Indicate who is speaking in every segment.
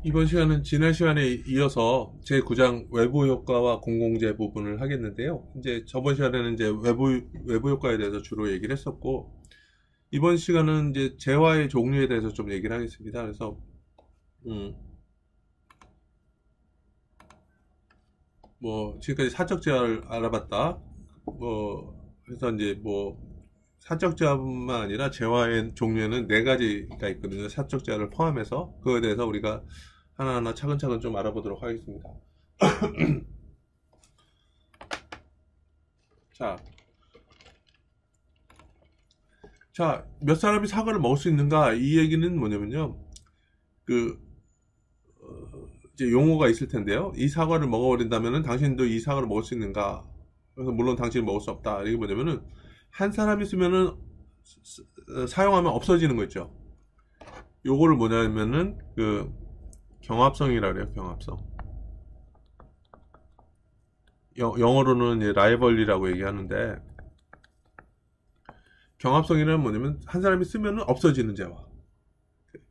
Speaker 1: 이번 시간은 지난 시간에 이어서 제9장 외부 효과와 공공재 부분을 하겠는데요. 이제 저번 시간에는 이제 외부 효과에 대해서 주로 얘기를 했었고, 이번 시간은 이제 재화의 종류에 대해서 좀 얘기를 하겠습니다. 그래서, 지금까지 사적 재화를 알아봤다. 그래서 이제 사적 재화뿐만 아니라 재화의 종류에는 4가지가 있거든요. 사적 재화를 포함해서. 그거에 대해서 우리가 하나하나 차근차근 좀 알아보도록 하겠습니다. 자, 몇 사람이 사과를 먹을 수 있는가? 이 얘기는 뭐냐면요. 이제 용어가 있을 텐데요. 이 사과를 먹어버린다면은 당신도 이 사과를 먹을 수 있는가? 그래서 물론 당신은 먹을 수 없다. 이게 뭐냐면은 한 사람이 쓰면은 사용하면 없어지는 거 있죠. 요거를 뭐냐면은 경합성이라 그래요. 경합성. 영어로는 이제 라이벌리라고 얘기하는데, 경합성이라는 뭐냐면 한 사람이 쓰면은 없어지는 재화.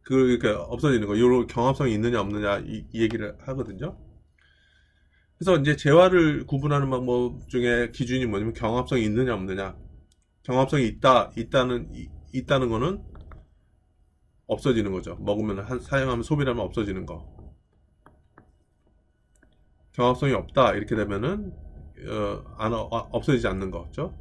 Speaker 1: 그러니까 없어지는 거. 요런 경합성이 있느냐 없느냐 이 얘기를 하거든요. 그래서 이제 재화를 구분하는 방법 중에 기준이 뭐냐면 경합성이 있느냐 없느냐. 경합성이 있다는 거는 없어지는 거죠. 먹으면 사용하면 소비를 하면 없어지는 거. 경합성이 없다 이렇게 되면은 없어지지 않는 거죠.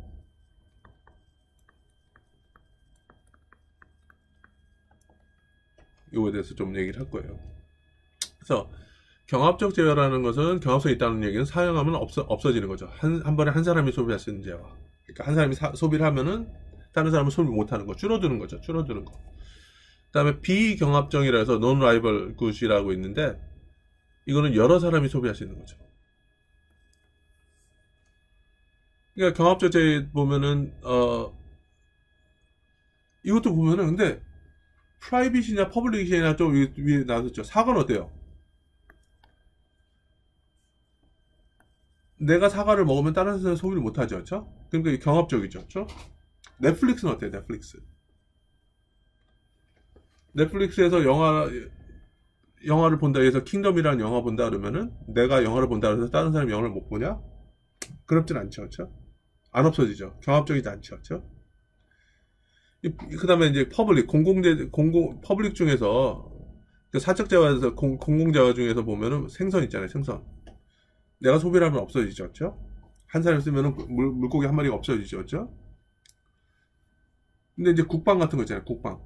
Speaker 1: 이거에 대해서 좀 얘기를 할 거예요. 그래서 경합적 재화라는 것은 경합성이 있다는 얘기는 사용하면 없어지는 거죠. 한 번에 한 사람이 소비할 수 있는 재화. 그러니까 한 사람이 소비를 하면은 다른 사람은 소비 못하는 거, 줄어드는 거죠. 줄어드는 거. 그 다음에 비경합정이라 해서 non-rival good이라고 있는데, 이거는 여러 사람이 소비할 수 있는 거죠. 그러니까 경합적 재화 보면은 이것도 보면은 근데 프라이빗이냐 퍼블릭이냐 좀 위에 나왔죠. 사과는 어때요? 내가 사과를 먹으면 다른 사람은 소비를 못하죠. 그렇죠? 그러니까 경합적이죠. 그렇죠? 넷플릭스는 어때요? 넷플릭스에서 영화를 본다 해서 킹덤이라는 영화 본다 그러면은 내가 영화를 본다 해서 다른 사람이 영화를 못 보냐? 그렇진 않죠. 그렇죠? 안 없어지죠. 경합적이지 않죠. 그렇죠? 그 다음에 이제 퍼블릭 중에서 사적 재화에서 공공 재화 중에서 보면은 생선 있잖아요. 생선. 내가 소비를 하면 없어지죠. 그렇죠? 한 사람이 쓰면은 물고기 한 마리가 없어지죠. 그렇죠? 근데 이제 국방 같은 거 있잖아요. 국방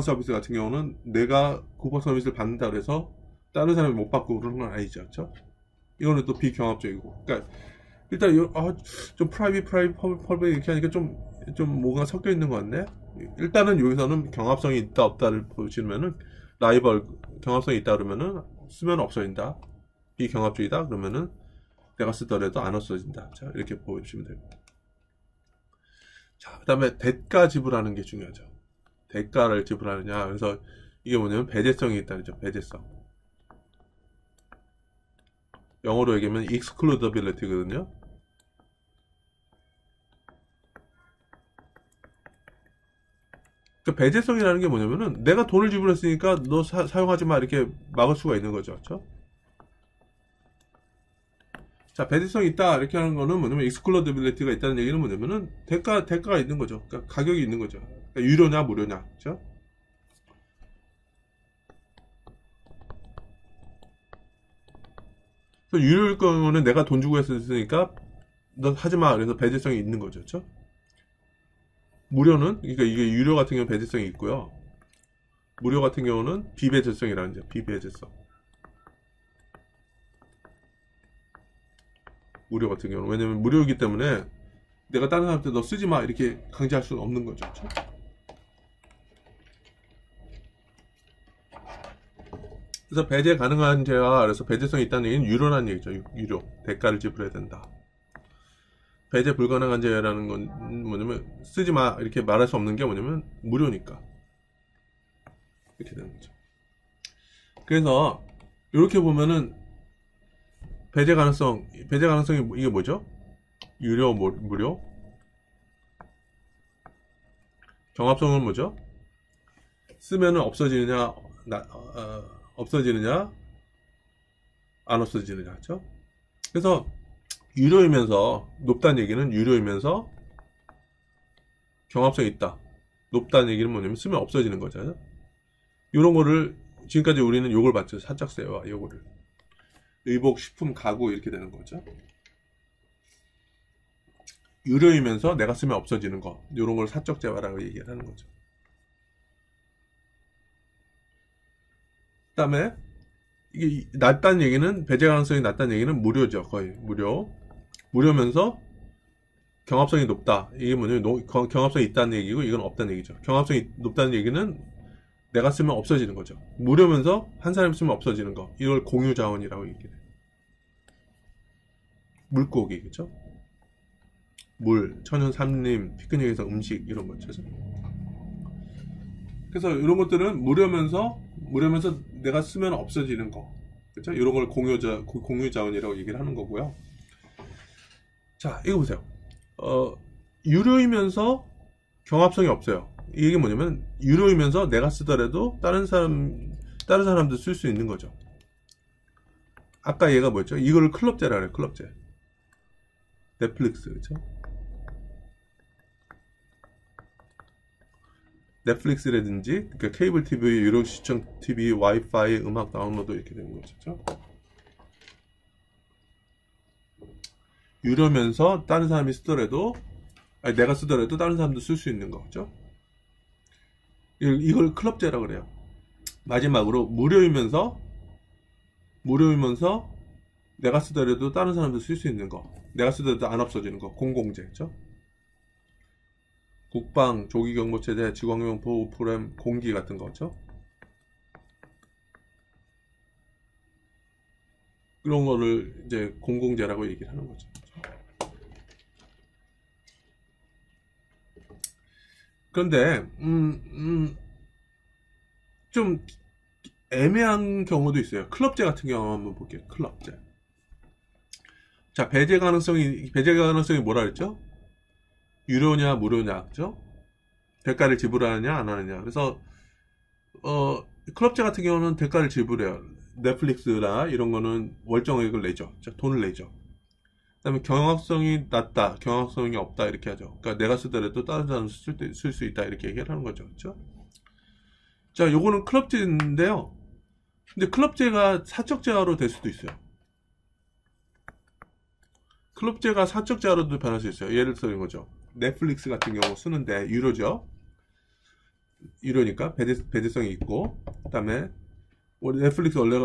Speaker 1: 서비스 같은 경우는 내가 국방 서비스를 받는다 그래서 다른 사람이 못 받고 그러는 건 아니죠. 그렇죠? 이거는 또 비경합적이고. 그러니까 일단 좀 퍼블릭 이렇게 하니까 좀 뭐가 섞여 있는 것 같네. 일단은 여기서는 경합성이 있다 없다를 보시면은 경합성이 있다 그러면은 쓰면 없어진다. 비경합적이다 그러면은 내가 쓰더라도 안 없어진다. 자, 이렇게 보시면 됩니다. 자, 그 다음에 대가 지불하는 게 중요하죠. 대가를 지불하느냐. 그래서 이게 뭐냐면 배제성이 있다 그죠. 배제성. 영어로 얘기하면 excludability거든요. 그러니까 배제성이라는 게 뭐냐면은 내가 돈을 지불했으니까 너 사용하지 마 이렇게 막을 수가 있는 거죠. 그렇죠? 자, 배제성이 있다 이렇게 하는 거는 뭐냐면 excludability가 있다는 얘기는 뭐냐면은 대가가 있는 거죠. 그러니까 가격이 있는 거죠. 그러니까 유료냐 무료냐. 그렇죠? 그래서 유료일 경우는 내가 돈 주고 했으니까 너 하지 마. 그래서 배제성이 있는 거죠. 그렇죠? 무료는 그러니까 이게 유료 같은 경우는 배제성이 있고요. 무료 같은 경우는 비배제성이라는 거죠. 비배제성. 무료 같은 경우는 왜냐면 무료이기 때문에 내가 다른 사람한테 너 쓰지 마 이렇게 강제할 수는 없는 거죠. 그렇죠? 그래서 배제 가능한 재화, 그래서 배제성이 있다는 얘기는 유료라는 얘기죠. 유료. 대가를 지불해야 된다. 배제 불가능한 재화라는 건 뭐냐면 쓰지 마 이렇게 말할 수 없는 게 뭐냐면 무료니까. 이렇게 되는 거죠. 그래서 이렇게 보면은 배제 가능성이 이게 뭐죠? 유료, 무료? 경합성은 뭐죠? 쓰면은 없어지느냐, 없어지느냐 안 없어지느냐 죠 그래서 유료이면서 높다는 얘기는 유료이면서 경합성이 있다. 높다는 얘기는 뭐냐면 쓰면 없어지는 거잖아요. 이런 거를 지금까지 우리는 요걸 봤죠. 사적세와 요거를 의복, 식품, 가구 이렇게 되는 거죠. 유료이면서 내가 쓰면 없어지는 거 이런 걸 사적재화라고 얘기를 하는 거죠. 그 다음에 이게 낮다는 얘기는 배제 가능성이 낮다는 얘기는 무료죠. 거의 무료면서 경합성이 높다. 이게 뭐냐면 경합성이 있다는 얘기고 이건 없다는 얘기죠. 경합성이 높다는 얘기는 내가 쓰면 없어지는 거죠. 무료면서 한 사람이 쓰면 없어지는 거 이걸 공유자원이라고 얘기해요. 물고기 그죠? 물, 천연 산림, 피크닉에서 음식 이런 거죠. 그래서 이런 것들은 무료면서 내가 쓰면 없어지는 거 그렇죠? 이런 걸 공유자원이라고 얘기를 하는 거고요. 자, 이거 보세요. 유료이면서 경합성이 없어요. 이게 뭐냐면 유료이면서 내가 쓰더라도 다른 사람도 쓸 수 있는 거죠. 아까 얘가 뭐였죠? 이거를 클럽제라 그래요. 클럽제. 넷플릭스 그렇죠? 넷플릭스라든지 그러니까 케이블 TV, 유료 시청 TV, 와이파이, 음악 다운로드 이렇게 되는 거죠. 유료면서 다른 사람이 쓰더라도 내가 쓰더라도 다른 사람도 쓸 수 있는 거죠. 이걸 클럽제라고 그래요. 마지막으로 무료이면서 내가 쓰더라도 다른 사람도 쓸 수 있는 거 내가 쓰더라도 안 없어지는 거 공공재죠. 국방, 조기경보체제, 직원용 보호 프로그램, 공기 같은 거죠. 이런 거를 이제 공공재라고 얘기를 하는 거죠. 그런데 좀 애매한 경우도 있어요. 클럽제 같은 경우 한번 볼게요. 클럽제. 자, 배제 가능성이 뭐라 그랬죠? 유료냐 무료냐 그죠? 대가를 지불하느냐 안 하느냐. 그래서 클럽제 같은 경우는 대가를 지불해요. 넷플릭스나 이런 거는 월정액을 내죠. 돈을 내죠. 그 다음에 경합성이 낮다, 경합성이 없다 이렇게 하죠. 그러니까 내가 쓰더라도 다른 사람 쓸 수 있다 이렇게 얘기를 하는 거죠. 그렇죠? 자, 요거는 클럽제인데요. 근데 클럽제가 사적제화로 될 수도 있어요. 클럽제가 사적제화로도 변할 수 있어요. 예를 들어 이런 거죠. 넷플릭스 같은 경우 쓰는데 유료죠. 유료니까 배제성이 있고, 그 다음에 넷플릭스 원래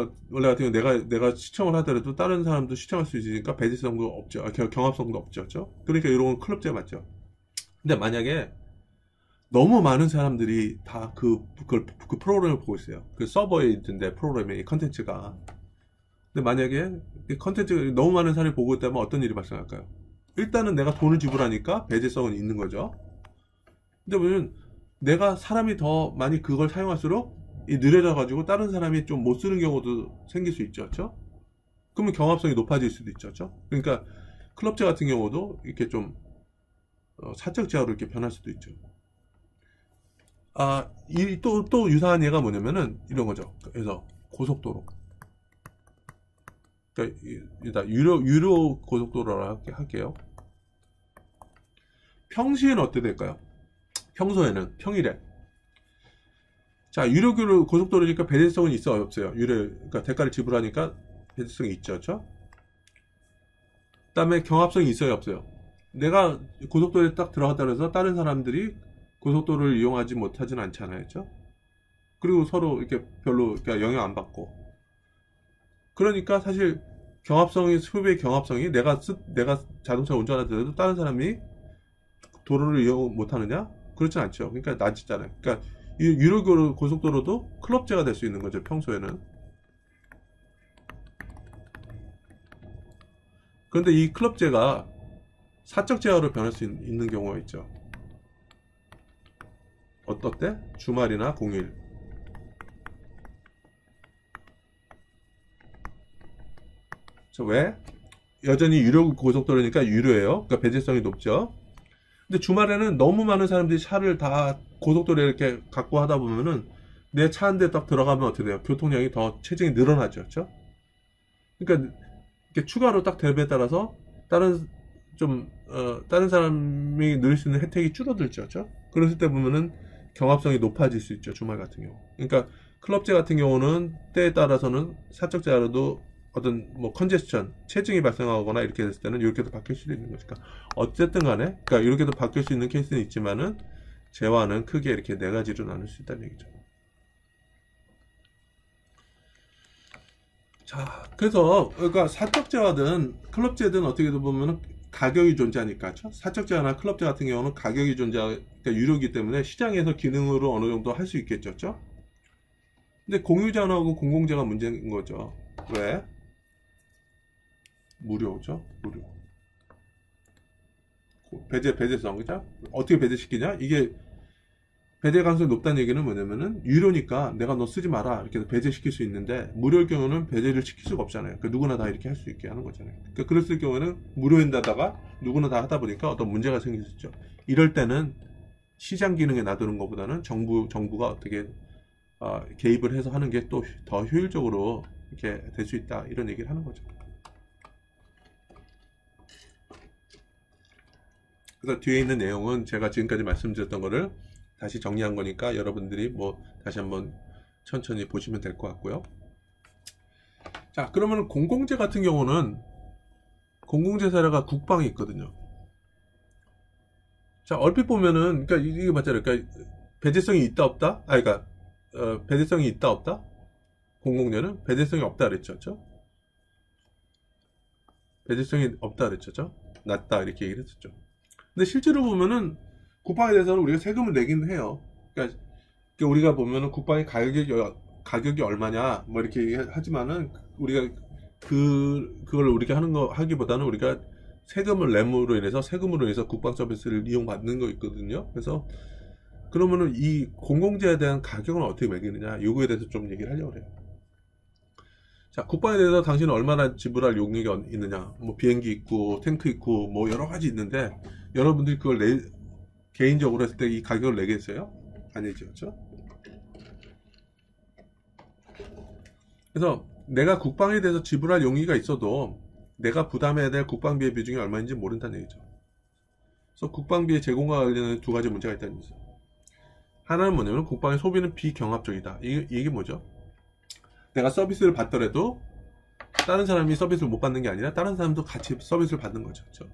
Speaker 1: 같은 경우 내가 시청을 하더라도 다른 사람도 시청할 수 있으니까 배제성도 없죠. 경합성도 없죠. 그렇죠? 그러니까 이런 건 클럽제 맞죠. 근데 만약에 너무 많은 사람들이 다 그 프로그램을 보고 있어요. 그 서버에 있던데 프로그램의 컨텐츠가. 근데 만약에 컨텐츠가 너무 많은 사람이 보고 있다면 어떤 일이 발생할까요? 일단은 내가 돈을 지불하니까 배제성은 있는 거죠. 근데 보면 내가 사람이 더 많이 그걸 사용할수록 느려져 가지고 다른 사람이 좀 못 쓰는 경우도 생길 수 있죠. 그렇죠? 그러면 경합성이 높아질 수도 있죠. 그렇죠? 그러니까 클럽제 같은 경우도 이렇게 좀 사적 제어로 이렇게 변할 수도 있죠. 또 유사한 예가 뭐냐면은 이런 거죠. 그래서 고속도로. 그러니까 유료 고속도로라고 할게요. 평시에는 어떻게 될까요? 평소에는 평일에. 자, 유료 고속도로니까 배제성은 있어요, 없어요? 그러니까 대가를 지불하니까 배제성이 있죠, 그렇죠? 그다음에 경합성이 있어요, 없어요? 내가 고속도로에 딱 들어갔다 그래서 다른 사람들이 고속도로를 이용하지 못하진 않잖아요, 그렇죠? 그리고 서로 이렇게 별로 영향 안 받고. 그러니까 사실 소비의 경합성이 내가 자동차 운전하더라도 다른 사람이 도로를 이용 못하느냐? 그렇진 않죠. 그러니까 낮잖아요. 그러니까 유료 고속도로도 클럽제가 될 수 있는 거죠. 평소에는. 그런데 이 클럽제가 사적 제어로 변할 수 있는 경우가 있죠. 어떨 때? 주말이나 공휴일. 왜? 여전히 유료 고속도로니까 유료예요. 그러니까 배제성이 높죠. 근데 주말에는 너무 많은 사람들이 차를 다 고속도로에 이렇게 갖고 하다 보면은 내 차 한 대 딱 들어가면 어떻게 돼요? 교통량이 더 체증이 늘어나죠. 그렇죠? 그러니까 이렇게 추가로 딱 대비에 따라서 다른 사람이 누릴 수 있는 혜택이 줄어들죠. 그렇죠? 그랬을 때 보면은 경합성이 높아질 수 있죠. 주말 같은 경우. 그러니까 클럽제 같은 경우는 때에 따라서는 사적제하로도 어떤 뭐 컨제스천, 체증이 발생하거나 이렇게 됐을 때는 이렇게도 바뀔 수도 있는 거니까 어쨌든 간에 그러니까 이렇게도 바뀔 수 있는 케이스는 있지만은 재화는 크게 이렇게 네 가지로 나눌 수 있다는 얘기죠. 자, 그래서 그러니까 사적제화든 클럽제든 어떻게 보면은 가격이 존재하니까 그렇죠? 사적제화나 클럽제 같은 경우는 가격이 존재하니까 유료이기 때문에 시장에서 기능으로 어느 정도 할 수 있겠죠. 그렇죠? 근데 공유제하고 공공제가 문제인 거죠. 왜? 무료죠. 무료. 배제성, 그죠? 어떻게 배제시키냐? 이게 배제 가능성이 높다는 얘기는 뭐냐면은 유료니까 내가 너 쓰지 마라 이렇게 배제시킬 수 있는데 무료일 경우는 배제를 시킬 수가 없잖아요. 그러니까 누구나 다 이렇게 할 수 있게 하는 거잖아요. 그러니까 그랬을 경우에는 무료인데다가 누구나 다 하다 보니까 어떤 문제가 생길 수 있죠. 이럴 때는 시장 기능에 놔두는 것보다는 정부가 어떻게 개입을 해서 하는 게 또 더 효율적으로 이렇게 될 수 있다 이런 얘기를 하는 거죠. 그래서 뒤에 있는 내용은 제가 지금까지 말씀드렸던 거를 다시 정리한 거니까 여러분들이 뭐 다시 한번 천천히 보시면 될 것 같고요. 자, 그러면 공공재 같은 경우는 공공재 사례가 국방이 있거든요. 자, 얼핏 보면은 그러니까 이게 맞잖아요. 그러니까 배제성이 있다 없다? 그러니까 배제성이 있다 없다? 공공재는 배제성이 없다 그랬죠. 그렇죠? 배제성이 없다 그랬죠. 낮다 이렇게 얘기를 했었죠. 근데 실제로 보면은 국방에 대해서는 우리가 세금을 내긴 해요. 그러니까 우리가 보면은 국방의 가격이 얼마냐 뭐 이렇게 하지만은 우리가 그걸 우리가 하기보다는 우리가 세금을 내므로 인해서 세금으로 인해서 국방 서비스를 이용받는 거 있거든요. 그래서 그러면은 이 공공재에 대한 가격은 어떻게 매기느냐 요거에 대해서 좀 얘기를 하려고 해요. 자, 국방에 대해서 당신은 얼마나 지불할 용역이 있느냐 뭐 비행기 있고 탱크 있고 뭐 여러 가지 있는데 여러분들이 그걸 개인적으로 했을 때 이 가격을 내겠어요? 아니죠. 그렇죠? 그래서 내가 국방에 대해서 지불할 용의가 있어도 내가 부담해야 될 국방비의 비중이 얼마인지 모른다는 얘기죠. 그래서 국방비의 제공과 관련된 두 가지 문제가 있다는 얘기죠. 하나는 뭐냐면 국방의 소비는 비경합적이다. 이게 뭐죠? 내가 서비스를 받더라도 다른 사람이 서비스를 못 받는 게 아니라 다른 사람도 같이 서비스를 받는 거죠. 그렇죠?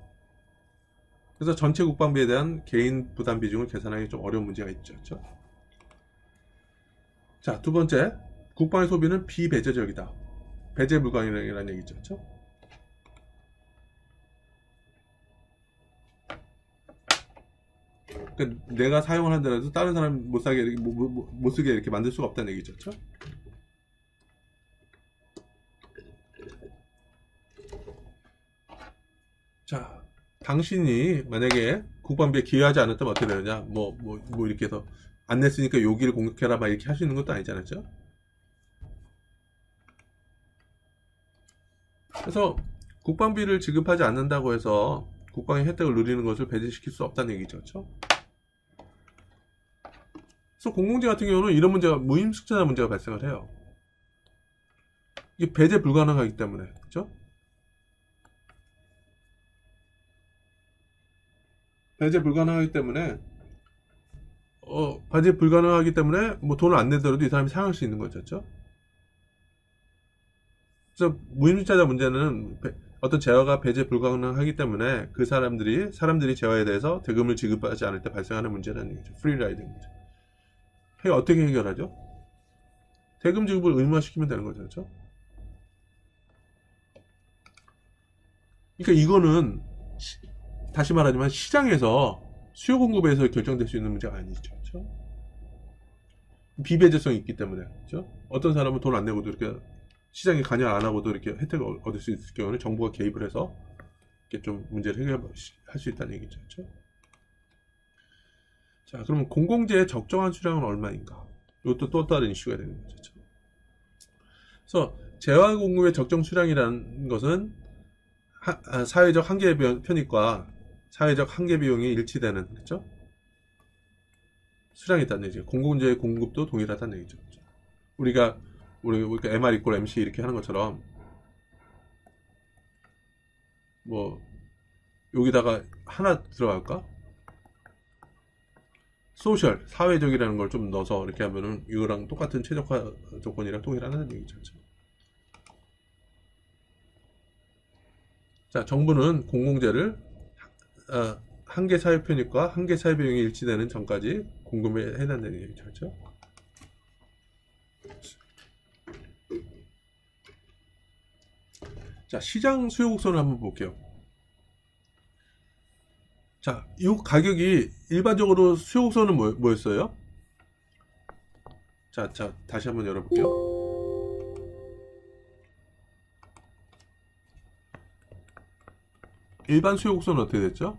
Speaker 1: 그래서 전체 국방비에 대한 개인 부담 비중을 계산하기 좀 어려운 문제가 있죠. 그렇죠? 자, 두 번째, 국방의 소비는 비배제적이다. 배제 불가능이라는 얘기죠. 그렇죠? 그러니까 내가 사용을 한다고 다른 사람 못 쓰게 이렇게 만들 수가 없다는 얘기죠. 그렇죠? 자, 당신이 만약에 국방비에 기여하지 않았다면 어떻게 되느냐? 뭐 이렇게 해서 안 냈으니까 여기를 공격해라 막 이렇게 할 수 있는 것도 아니잖아요. 그래서 국방비를 지급하지 않는다고 해서 국방의 혜택을 누리는 것을 배제시킬 수 없다는 얘기죠. 그렇죠? 그래서 공공재 같은 경우는 이런 문제가 무임승차자 문제가 발생을 해요. 이게 배제 불가능하기 때문에. 그렇죠? 배제 불가능하기 때문에 뭐 돈을 안 내더라도 이 사람이 사용할 수 있는 거죠. 그렇죠? 그래서 무임승차자 문제는 어떤 재화가 배제 불가능하기 때문에 그 사람들이 재화에 대해서 대금을 지급하지 않을 때 발생하는 문제라는 얘기죠. 프리라이딩 문제. 어떻게 해결하죠? 대금 지급을 의무화시키면 되는 거죠. 그렇죠? 그러니까 이거는 다시 말하지만 시장에서 수요 공급에서 결정될 수 있는 문제가 아니죠. 그렇죠? 비배제성이 있기 때문에. 그렇죠? 어떤 사람은 돈 안 내고도 이렇게 시장에 관여 안 하고도 이렇게 혜택을 얻을 수 있을 경우는 정부가 개입을 해서 이렇게 좀 문제를 해결할 수 있다는 얘기죠. 그렇죠? 자, 그러면 공공재의 적정한 수량은 얼마인가? 이것도 또 다른 이슈가 되는 거죠. 그렇죠? 그래서 재화 공급의 적정 수량이라는 것은 사회적 한계 편익과 사회적 한계 비용이 일치되는, 그렇죠? 수량이 있다는 얘기죠. 공공재의 공급도 동일하다는 얘기죠. 그렇죠? 우리가 MR 이꼴 MC 이렇게 하는 것처럼 뭐 여기다가 하나 들어갈까? 소셜, 사회적이라는 걸 좀 넣어서 이렇게 하면은 이거랑 똑같은 최적화 조건이랑 동일하다는 얘기죠. 자, 정부는 공공재를 한계 사회 편익과 한계 사회 비용이 일치되는 전까지 공급에 해당되는 얘기죠. 그렇죠? 자, 시장 수요 곡선을 한번 볼게요. 자, 이 가격이 일반적으로 수요 곡선은 뭐였어요? 자, 다시 한번 열어볼게요. 일반 수요 곡선은 어떻게 됐죠?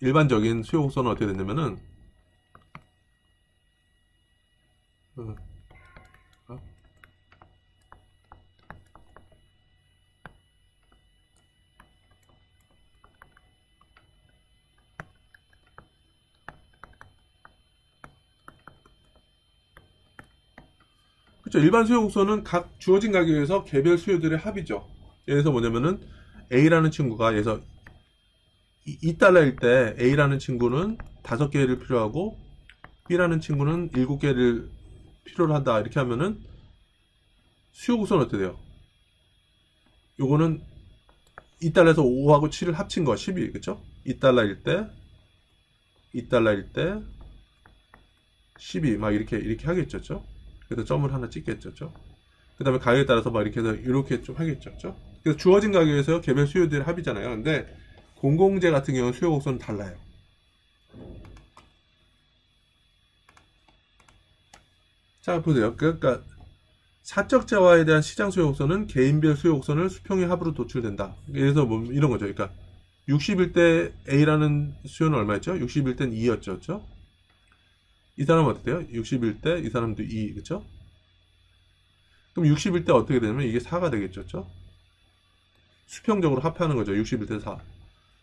Speaker 1: 일반적인 수요 곡선은 어떻게 됐냐면은 그렇죠. 일반 수요 곡선은 각 주어진 가격에서 개별 수요들의 합이죠. 예를 들어서 뭐냐면은 A라는 친구가 예서 2달러일 때 A라는 친구는 5개를 필요하고 B라는 친구는 7개를 필요로 한다. 이렇게 하면은 수요 곡선은 어떻게 돼요? 요거는 2달러에서 5하고 7을 합친 거 12, 그쵸? 2달러일 때 12, 막 이렇게 하겠죠. 그래서 점을 하나 찍겠죠. 그 다음에 가격에 따라서 막 이렇게 해서 이렇게 좀 하겠죠. 그래서 주어진 가격에서 개별 수요들의 합이잖아요. 근데 공공재 같은 경우는 수요 곡선은 달라요. 자, 보세요. 그러니까 사적 재화에 대한 시장 수요 곡선은 개인별 수요 곡선을 수평의 합으로 도출된다. 예를 들어서 뭐 이런 거죠. 그러니까 60일 때 A라는 수요는 얼마였죠? 60일 땐 2였죠. 이 사람은 어떻게 돼요? 60일 때 이 사람도 2, 그쵸? 그럼 60일 때 어떻게 되냐면 이게 4가 되겠죠? 수평적으로 합하는 거죠. 60일 때 4.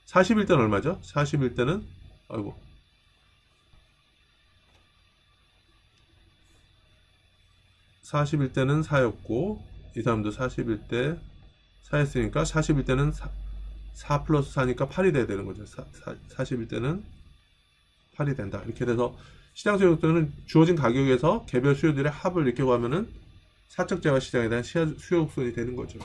Speaker 1: 40일 때는 얼마죠? 40일 때는, 아이고. 40일 때는 4였고, 이 사람도 40일 때 4였으니까 40일 때는 4 플러스 4니까 8이 돼야 되는 거죠. 40일 때는 8이 된다. 이렇게 돼서 시장 수요 곡선은 주어진 가격에서 개별 수요들의 합을 이렇게 하면은 사적 재화 시장에 대한 수요 곡선이 되는 거죠.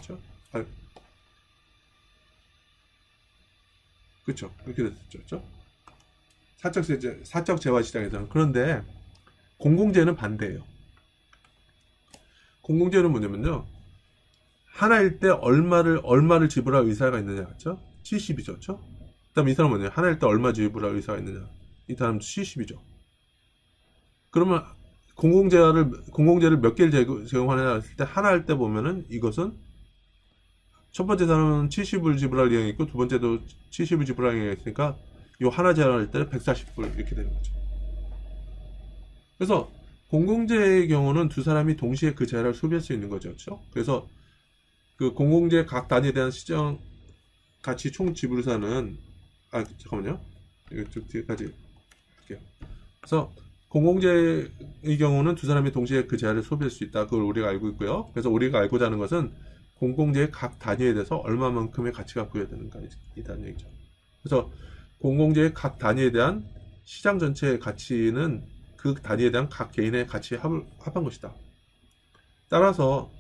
Speaker 1: 그렇죠? 이렇게 됐죠. 사적 재화 시장에서는. 그런데 공공재는 반대예요. 공공재는 뭐냐면요. 하나일 때 얼마를 지불할 의사가 있느냐, 그렇죠? 70이죠, 그렇죠? 그다음에 이 사람은 뭐냐? 하나일 때 얼마 지불할 의사가 있느냐? 이 사람은 70이죠. 그러면 공공재를 몇 개를 제공하느냐 했을 때 하나 할 때 보면은 이것은 첫 번째 사람은 70불 지불할 의향이 있고 두 번째도 70불 지불할 의향이 있으니까 이 하나 제한할 때 140불 이렇게 되는 거죠. 그래서 공공재의 경우는 두 사람이 동시에 그 재화를 소비할 수 있는 거죠. 그렇죠? 그래서 그 공공재 각 단위에 대한 시장 가치 총 지불사는 잠깐만요. 이거 좀 뒤에까지 할게요. 그래서 공공재의 경우는 두 사람이 동시에 그 재화를 소비할 수 있다. 그걸 우리가 알고 있고요. 그래서 우리가 알고자 하는 것은 공공재의 각 단위에 대해서 얼마만큼의 가치가 부여되는가 이다는 얘기죠. 그래서 공공재의 각 단위에 대한 시장 전체의 가치는 그 단위에 대한 각 개인의 가치에 합한 것이다. 따라서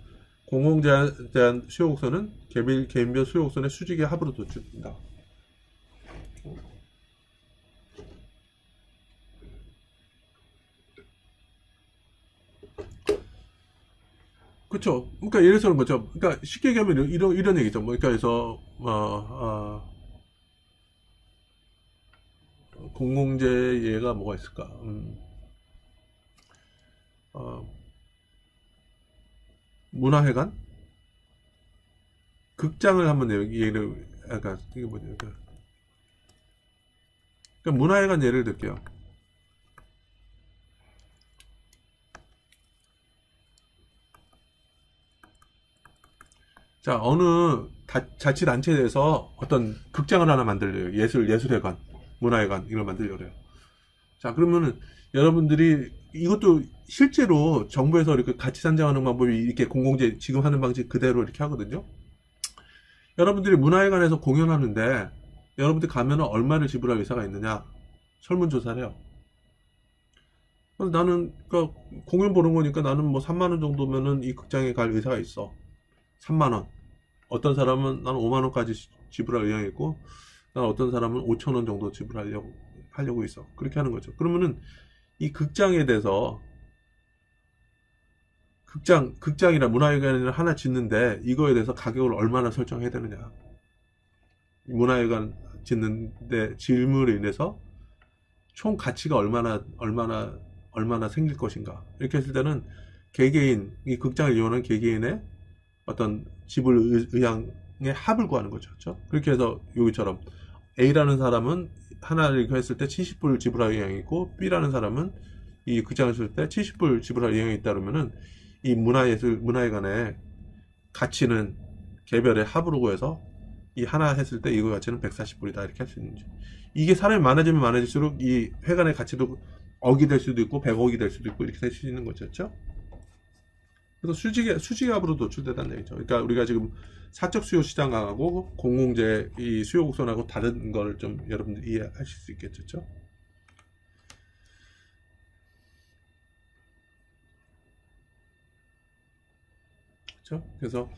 Speaker 1: 공공재에 대한 수요 곡선은 개인별 수요 곡선의 수직의 합으로 도출된다. 그렇죠. 그러니까 예를 들어서 뭐죠. 그러니까 쉽게 얘기하면 이런 얘기죠. 뭐 그러니까 그래서 공공재 예가 뭐가 있을까? 문화회관? 극장을 한번 예를 아까 이게 뭐냐? 그러니까 문화회관 예를 들게요. 자, 어느 자치단체에서 어떤 극장을 하나 만들려요. 예술회관, 문화회관, 이걸 만들려고 해요. 자, 그러면은 여러분들이 이것도 실제로 정부에서 이렇게 가치 산정하는 방법이 이렇게 공공재 지금 하는 방식 그대로 이렇게 하거든요. 여러분들이 문화회관에서 공연하는데 여러분들 가면은 얼마를 지불할 의사가 있느냐 설문조사를 해요. 그래서 나는 그러니까 공연 보는 거니까 나는 뭐 3만 원 정도면은 이 극장에 갈 의사가 있어. 3만 원. 어떤 사람은 나는 5만 원까지 지불할 의향이 있고, 난 어떤 사람은 5천 원 정도 하려고 있어. 그렇게 하는 거죠. 그러면은 이 극장에 대해서 극장이나 문화회관을 하나 짓는데 이거에 대해서 가격을 얼마나 설정해야 되느냐. 문화회관 짓는데 질문으로 인해서 총 가치가 얼마나 생길 것인가. 이렇게 했을 때는 개개인, 이 극장을 이용하는 개개인의 어떤 지불 의향의 합을 구하는 거죠. 그렇죠? 그렇게 해서 여기처럼 A라는 사람은 하나를 했을 때 70불 지불할 의향이 있고 B라는 사람은 이 극장을 했을 때 70불 지불할 의향이 있다 그러면은 이 문화회관의 가치는 개별의 합으로 구해서 이 하나 했을 때 이거 가치는 140불이다 이렇게 할 수 있는 거죠. 이게 사람이 많아지면 많아질수록 이 회관의 가치도 억이 될 수도 있고 100억이 될 수도 있고 이렇게 될 수 있는 거죠. 그렇죠? 그래서 수지갑으로 노출되다는 얘기죠. 그러니까 우리가 지금 사적 수요 시장하고 공공재 이 수요 곡선하고 다른 걸 좀 여러분들 이해하실 수 있겠죠. 그렇죠? 그렇죠? 그래서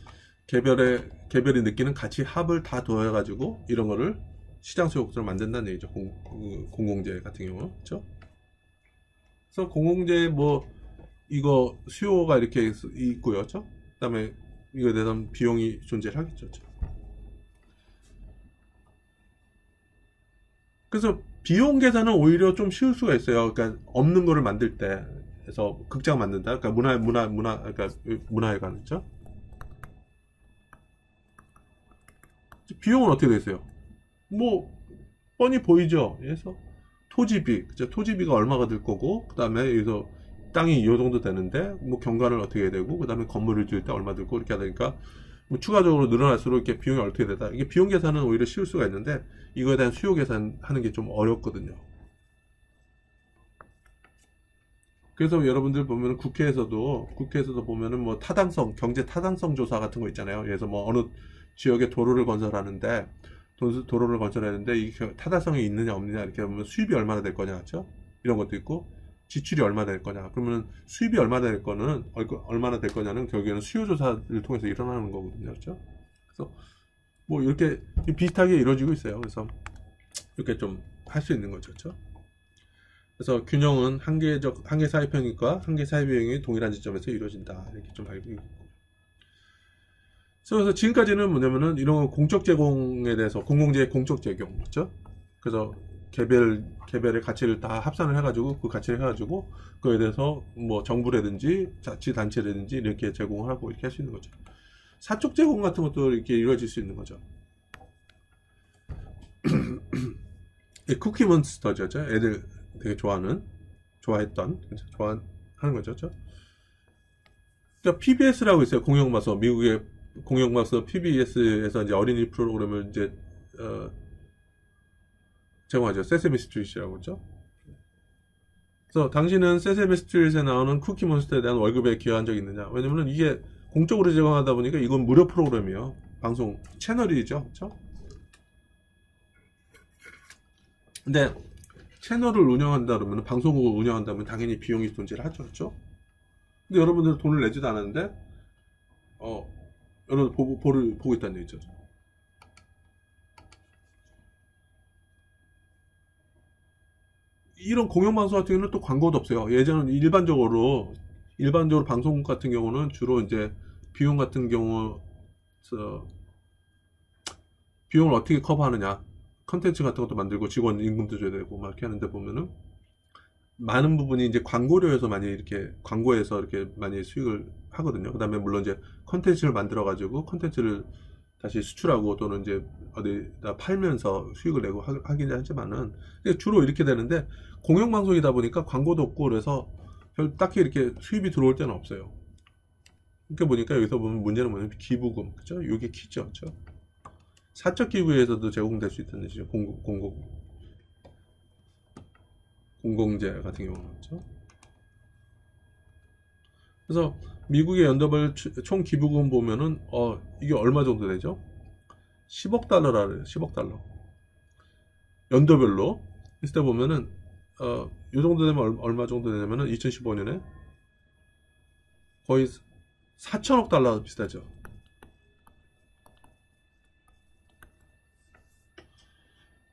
Speaker 1: 개별이 느끼는 가치 합을 다 더해가지고 이런 거를 시장 수요 곡선을 만든다는 얘기죠. 공공재 같은 경우. 그렇죠? 그래서 공공재 뭐 이거 수요가 이렇게 있고요. 그렇죠? 그다음에 이거에 대한 비용이 존재하겠죠. 그렇죠? 그래서 비용 계산은 오히려 좀 쉬울 수가 있어요. 그러니까 없는 거를 만들 때, 그래서 극장 만든다. 그러니까 그러니까 문화회관 있죠. 비용은 어떻게 되세요? 뭐 뻔히 보이죠. 그래서 토지비, 그죠? 토지비가 얼마가 들 거고, 그 다음에 여기서 땅이 이 정도 되는데, 뭐 경관을 어떻게 해야 되고, 그 다음에 건물을 지을 때 얼마 들고 이렇게 하니까 뭐 추가적으로 늘어날수록 이렇게 비용이 어떻게 되다. 이게 비용 계산은 오히려 쉬울 수가 있는데 이거에 대한 수요 계산하는 게 좀 어렵거든요. 그래서 여러분들 보면 국회에서도 보면은 뭐 경제 타당성 조사 같은 거 있잖아요. 그래서 뭐 어느 지역에 도로를 건설하는데 도로를 건설하는데 이 타당성이 있느냐 없느냐 이렇게 보면 수입이 얼마나 될 거냐, 그렇죠? 이런 것도 있고 지출이 얼마나 될 거냐. 그러면 수입이 얼마나 될 거냐는 결국에는 수요 조사를 통해서 일어나는 거거든요, 그렇죠? 그래서 뭐 이렇게 비슷하게 이루어지고 있어요. 그래서 이렇게 좀 할 수 있는 거죠, 그렇죠? 그래서 균형은 한계 사회 평균과 한계 사회 비용이 동일한 지점에서 이루어진다. 이렇게 좀 알고 있고. 그래서 지금까지는 뭐냐면은 이런 공적 제공에 대해서 공공재의 공적 제공, 그렇죠? 그래서 개별의 가치를 다 합산을 해가지고 그 가치를 해가지고 그거에 대해서 뭐 정부라든지 자치단체라든지 이렇게 제공을 하고 이렇게 할 수 있는 거죠. 사적 제공 같은 것도 이렇게 이루어질 수 있는 거죠. 쿠키몬스터죠, 애들 되게 좋아했던, 좋아하는 거죠, 그렇죠? 그러니까 PBS라고 있어요. 공영방송, 미국의 공영방송 PBS에서 이제 어린이 프로그램을 이제 제공하죠. 세세미 스트릿이라고 그러죠. 그래서 당신은 세세미 스트릿에 나오는 쿠키몬스터에 대한 월급에 기여한 적이 있느냐? 왜냐면은 이게 공적으로 제공하다 보니까 이건 무료 프로그램이에요. 방송 채널이죠, 그렇죠? 근데 채널을 운영한다 그러면 방송국을 운영한다면 당연히 비용이 존재를 하죠, 그렇죠? 근데 여러분들 돈을 내지도 않았는데 여러분 보고 있다는 얘기죠. 이런 공영방송 같은 경우는 또 광고도 없어요. 예전은 일반적으로 방송국 같은 경우는 주로 이제 비용 같은 경우 비용을 어떻게 커버하느냐, 컨텐츠 같은 것도 만들고 직원 임금도 줘야 되고 막 이렇게 하는데 보면은 많은 부분이 이제 광고에서 이렇게 많이 수익을 하거든요. 그 다음에 물론 이제 컨텐츠를 만들어 가지고 컨텐츠를 다시 수출하고 또는 이제 어디다 팔면서 수익을 내고 하긴 하지만은 주로 이렇게 되는데 공영방송이다 보니까 광고도 없고 그래서 딱히 이렇게 수입이 들어올 때는 없어요. 그러니까 보니까 여기서 보면 문제는 뭐냐면 기부금, 그죠? 이게 키죠, 그죠? 사적 기부에서도 제공될 수 있다는 뜻이죠. 공공재 같은 경우는 그렇죠. 그래서 미국의 연도별 총 기부금 보면은 이게 얼마 정도 되죠? 10억 달러라 그래요. 10억 달러. 연도별로 했을 때 보면은 요 정도 되면 얼마 정도 되냐면은 2015년에 거의 4천억 달러 비슷하죠.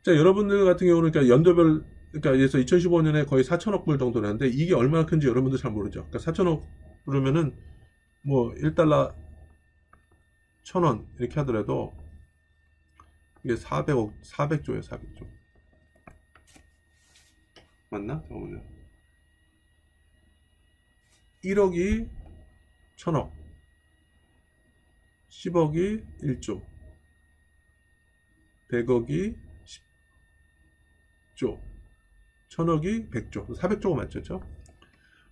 Speaker 1: 자, 여러분들 같은 경우는 그러니까 연도별 그러니까 그래서 2015년에 거의 4천억 불 정도 되는데 이게 얼마나 큰지 여러분들 잘 모르죠. 그러니까 4천억 그러면은 뭐 1달러 1,000원 이렇게 하더라도 이게 400억 400조예요. 400조. 맞나? 잠깐만요. 1억이 1,000억 10억이 1조 100억이 10조 1,000억이 100조 400조가 맞죠?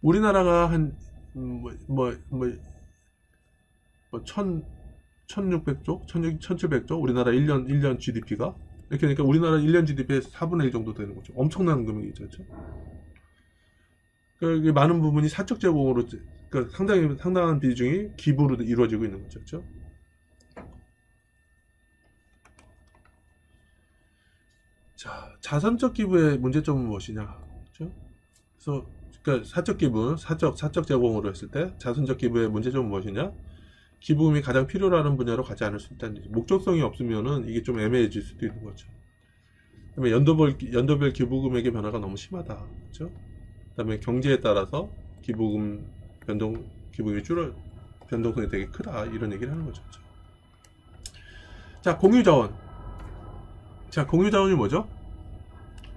Speaker 1: 우리나라가 한 1,600조 1,700조 우리나라 1년 GDP가 이렇게 그러니까 우리나라 1년 GDP의 4분의 1 정도 되는 거죠. 엄청난 금액이죠. 그러니까 많은 부분이 사적 제공으로 그러니까 상당한 비중이 기부로 이루어지고 있는 거죠. 그렇죠? 자, 자선적 기부의 문제점은 무엇이냐? 그렇죠? 그래서 그러니까 사적 기부, 사적 제공으로 했을 때 자선적 기부의 문제점은 무엇이냐? 기부금이 가장 필요로 하는 분야로 가지 않을 수 있다는 얘기죠. 목적성이 없으면은 이게 좀 애매해질 수도 있는 거죠. 그다음에 연도별 기부금액의 변화가 너무 심하다. 그렇죠? 그다음에 경제에 따라서 기부금이 변동성이 되게 크다. 이런 얘기를 하는 거죠. 자, 공유자원. 자, 공유자원이 뭐죠?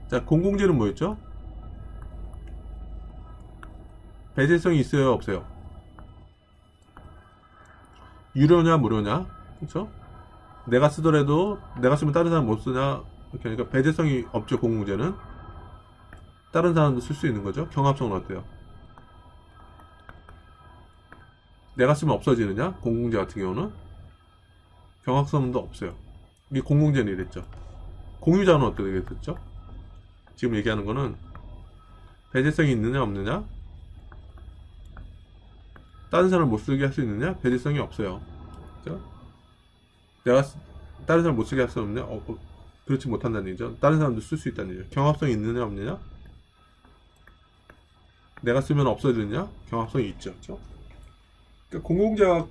Speaker 1: 자, 공공재는 뭐였죠? 배제성이 있어요, 없어요? 유료냐, 무료냐? 그렇죠? 내가 쓰더라도 내가 쓰면 다른 사람 못 쓰냐? 그러니까 배제성이 없죠, 공공재는. 다른 사람도 쓸 수 있는 거죠. 경합성은 어때요? 내가 쓰면 없어지느냐? 공공재 같은 경우는 경합성도 없어요. 이게 공공재는 이랬죠. 공유자는 어떻게 됐죠? 지금 얘기하는 거는 배제성이 있느냐 없느냐, 다른 사람 못 쓰게 할 수 있느냐, 배제성이 없어요. 그렇죠? 내가 다른 사람 못 쓰게 할 수 없느냐, 그렇지 못한다는 얘기죠. 다른 사람도 쓸 수 있다는 얘기죠. 경합성이 있느냐 없느냐, 내가 쓰면 없어지느냐, 경합성이 있죠. 그렇죠? 그러니까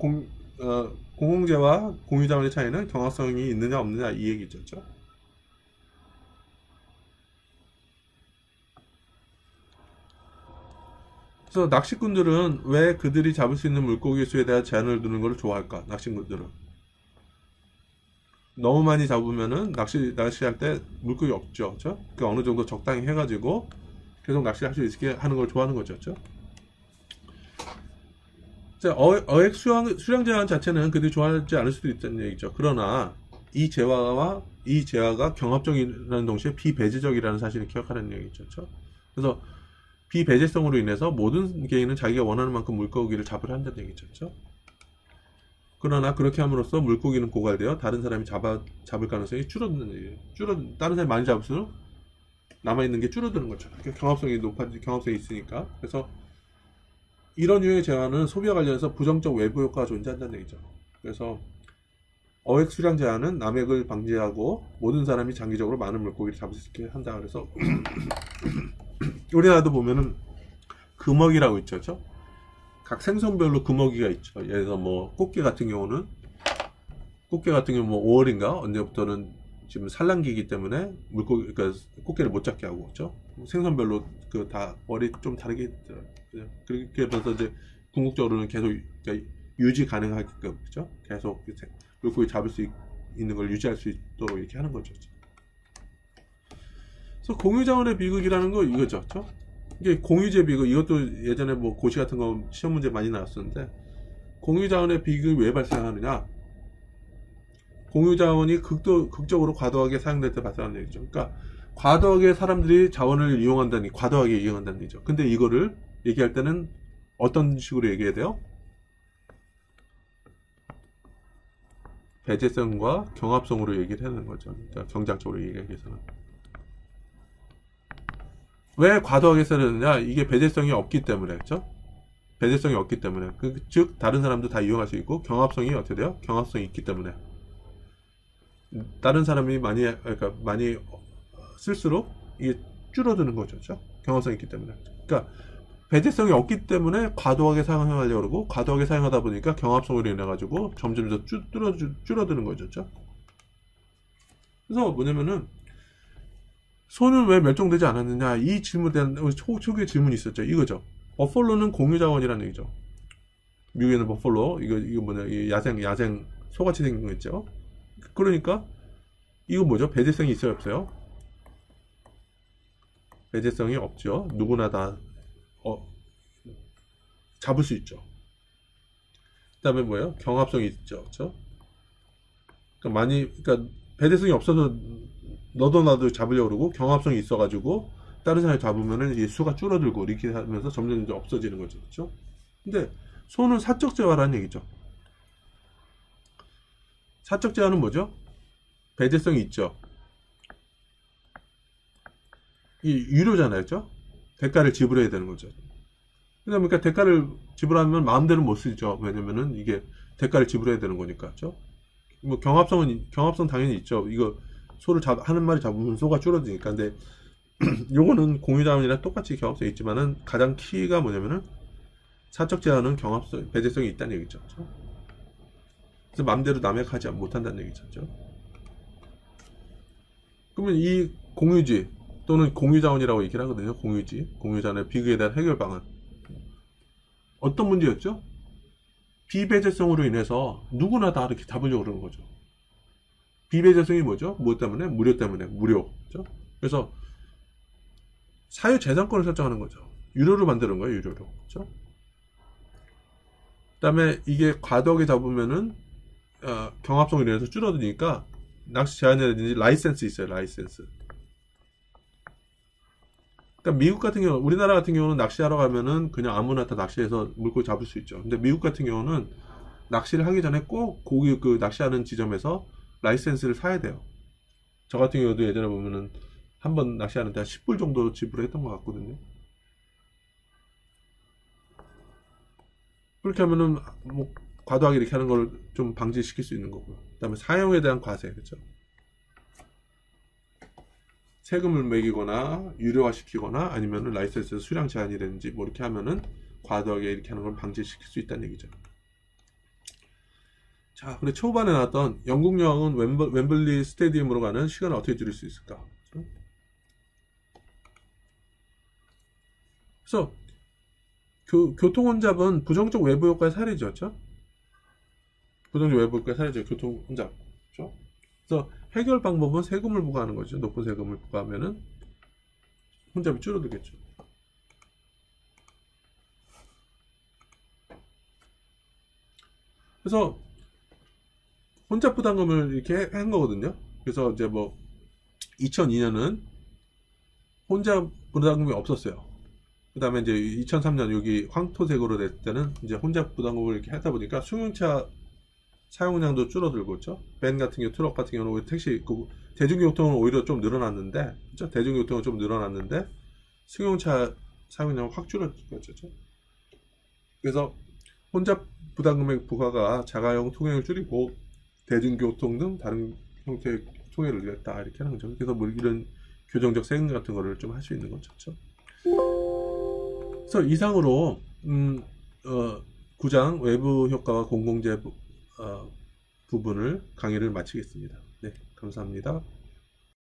Speaker 1: 공공재와 공유자원의 차이는 경합성이 있느냐 없느냐 이 얘기죠. 그렇죠? 그래서 낚시꾼들은 왜 그들이 잡을 수 있는 물고기 수에 대한 제한을 두는 걸 좋아할까? 낚시꾼들은 너무 많이 잡으면은 낚시할 때 물고기 없죠, 그렇죠? 그 어느 정도 적당히 해가지고 계속 낚시할 수 있게 하는 걸 좋아하는 거죠, 그렇죠? 자, 어획 수량 제한 자체는 그들이 좋아하지 않을 수도 있다는 얘기죠. 그러나 이 재화가 경합적이라는 동시에 비배제적이라는 사실을 기억하라는 얘기죠, 그렇죠? 그래서 비배제성으로 인해서 모든 개인은 자기가 원하는 만큼 물고기를 잡으려 한다는 얘기죠. 그렇죠? 그러나 그렇게 함으로써 물고기는 고갈되어 다른 사람이 잡을 가능성이 줄어드는 얘기예요. 다른 사람이 많이 잡을수록 남아있는 게 줄어드는 거죠. 경합성이 있으니까. 그래서 이런 유형의 제한은 소비와 관련해서 부정적 외부 효과가 존재한다는 얘기죠. 그래서 어획 수량 제한은 남획을 방지하고 모든 사람이 장기적으로 많은 물고기를 잡을 수 있게 한다. 그래서 우리나라도 보면은 금어기라고 있죠, 그렇죠? 각 생선별로 금어기가 있죠. 예를 들어서 뭐 꽃게 같은 경우는 뭐 5월인가 언제부터는 지금 산란기이기 때문에 그러니까 꽃게를 못 잡게 하고, 그렇죠? 생선별로 그 다 월이 좀 다르게 있더라고요. 그렇게 해서 이제 궁극적으로는 계속 그러니까 유지 가능하게끔, 그렇죠? 계속 물고기 잡을 수 있는 걸 유지할 수 있도록 이렇게 하는 거죠. 그래서 공유자원의 비극이라는 거 이거죠, 그렇죠? 이게 공유재 비극, 이것도 예전에 뭐 고시 같은 거 시험 문제 많이 나왔었는데, 공유자원의 비극이 왜 발생하느냐? 공유자원이 극적으로 과도하게 사용될 때 발생하는 얘기죠. 그러니까 과도하게 사람들이 자원을 과도하게 이용한다는 얘기죠. 근데 이거를 얘기할 때는 어떤 식으로 얘기해야 돼요? 배제성과 경합성으로 얘기를 해야 되는 거죠. 그러니까 경제학적으로 얘기하기 위해서는. 왜 과도하게 써야 되느냐? 이게 배제성이 없기 때문에, 그렇죠? 배제성이 없기 때문에. 즉 다른 사람도 다 이용할 수 있고 경합성이 어떻게 돼요? 경합성이 있기 때문에. 다른 사람이 그러니까 많이 쓸수록 이게 줄어드는 거죠, 그렇죠? 경합성이 있기 때문에. 그러니까 배제성이 없기 때문에 과도하게 사용하려고 그러고, 과도하게 사용하다 보니까 경합성으로 인해 가지고 점점 더 줄어드는 거죠, 그렇죠? 그래서 뭐냐면은 소는 왜 멸종되지 않았느냐, 이 질문에 대한 초기의 질문이 있었죠. 이거죠. 버펄로는 공유자원이라는 얘기죠. 미국에는 버펄로, 이거 뭐냐, 이 야생 소같이 생긴 거 있죠. 그러니까 이거 뭐죠? 배제성이 있어요, 없어요? 배제성이 없죠. 누구나 다 잡을 수 있죠. 그 다음에 뭐예요? 경합성이 있죠, 그렇죠? 그러니까 배제성이 없어서 너도 나도 잡으려고 그러고, 경합성이 있어가지고 다른 사람이 잡으면은 이 수가 줄어들고 이렇게 하면서 점점 이제 없어지는 거죠, 그렇죠? 근데 소는 사적 재화라는 얘기죠. 사적 재화는 뭐죠? 배제성이 있죠. 이 유료잖아요, 그렇죠? 대가를 지불해야 되는 거죠. 그러니까 대가를 지불하면 마음대로 못 쓰죠. 왜냐면은 이게 대가를 지불해야 되는 거니까, 그렇죠? 뭐 경합성 당연히 있죠. 이거 소를 하는 마리 잡으면 소가 줄어드니까. 근데 요거는 공유자원이랑 똑같이 경합성이 있지만은 가장 키가 뭐냐면은 사적 제한은 배제성이 있다는 얘기죠. 그렇죠? 그래서 마음대로 남획하지 못한다는 얘기죠. 그렇죠? 그러면 이 공유지 또는 공유자원이라고 얘기를 하거든요. 공유자원의 비극에 대한 해결 방안. 어떤 문제였죠? 비배제성으로 인해서 누구나 다 이렇게 잡으려고 그러는 거죠. 비배제성이 뭐죠? 무엇 때문에? 무료 때문에. 무료. 그렇죠? 그래서 사유재산권을 설정하는 거죠. 유료로 만드는 거예요. 유료로. 그렇죠? 그 다음에 이게 과도하게 잡으면은 경합성으로 인해서 줄어드니까 낚시 제한이라든지 라이센스 있어요. 라이센스. 그러니까 미국 같은 경우, 우리나라 같은 경우는 낚시하러 가면은 그냥 아무나 다 낚시해서 물고기 잡을 수 있죠. 근데 미국 같은 경우는 낚시를 하기 전에 꼭 고기 낚시하는 지점에서 라이센스를 사야 돼요. 저 같은 경우도 예전에 보면은 한 번 낚시하는데 한 10불 정도 지불했던 것 같거든요. 그렇게 하면은 뭐 과도하게 이렇게 하는 걸 좀 방지시킬 수 있는 거고요. 그 다음에 사용에 대한 과세, 그렇죠? 세금을 매기거나 유료화시키거나 아니면은 라이센스 수량 제한이라든지 뭐 이렇게 하면은 과도하게 이렇게 하는 걸 방지시킬 수 있다는 얘기죠. 자, 근데 초반에 나왔던 영국 여왕은 웸블리 스테디움으로 가는 시간을 어떻게 줄일 수 있을까? 그래서 교통 혼잡은 부정적 외부 효과의 사례죠, 그렇죠? 부정적 외부 효과의 사례죠, 교통 혼잡. 그렇죠? 그래서 해결 방법은 세금을 부과하는 거죠. 높은 세금을 부과하면은 혼잡이 줄어들겠죠. 그래서 혼잡 부담금을 이렇게 한 거거든요. 그래서 이제 뭐 2002년은 혼잡 부담금이 없었어요. 그 다음에 이제 2003년 여기 황토색으로 됐을 때는 이제 혼잡 부담금을 이렇게 하다 보니까 승용차 사용량도 줄어들고, 그렇죠? 밴 같은 경우, 트럭 같은 경우는 택시, 대중교통은 오히려 좀 늘어났는데, 그렇죠? 대중교통은 좀 늘어났는데, 승용차 사용량은 확 줄어들었죠. 그렇죠? 그래서 혼잡 부담금의 부과가 자가용 통행을 줄이고, 대중교통 등 다른 형태의 통행을 늘렸다. 이렇게 하는 거죠. 그래서 뭐 이런 교정적 세금 같은 거를 좀 할 수 있는 거죠. 그렇죠? 그래서 이상으로, 9장 외부 효과와 공공재 부분을 강의를 마치겠습니다. 네, 감사합니다.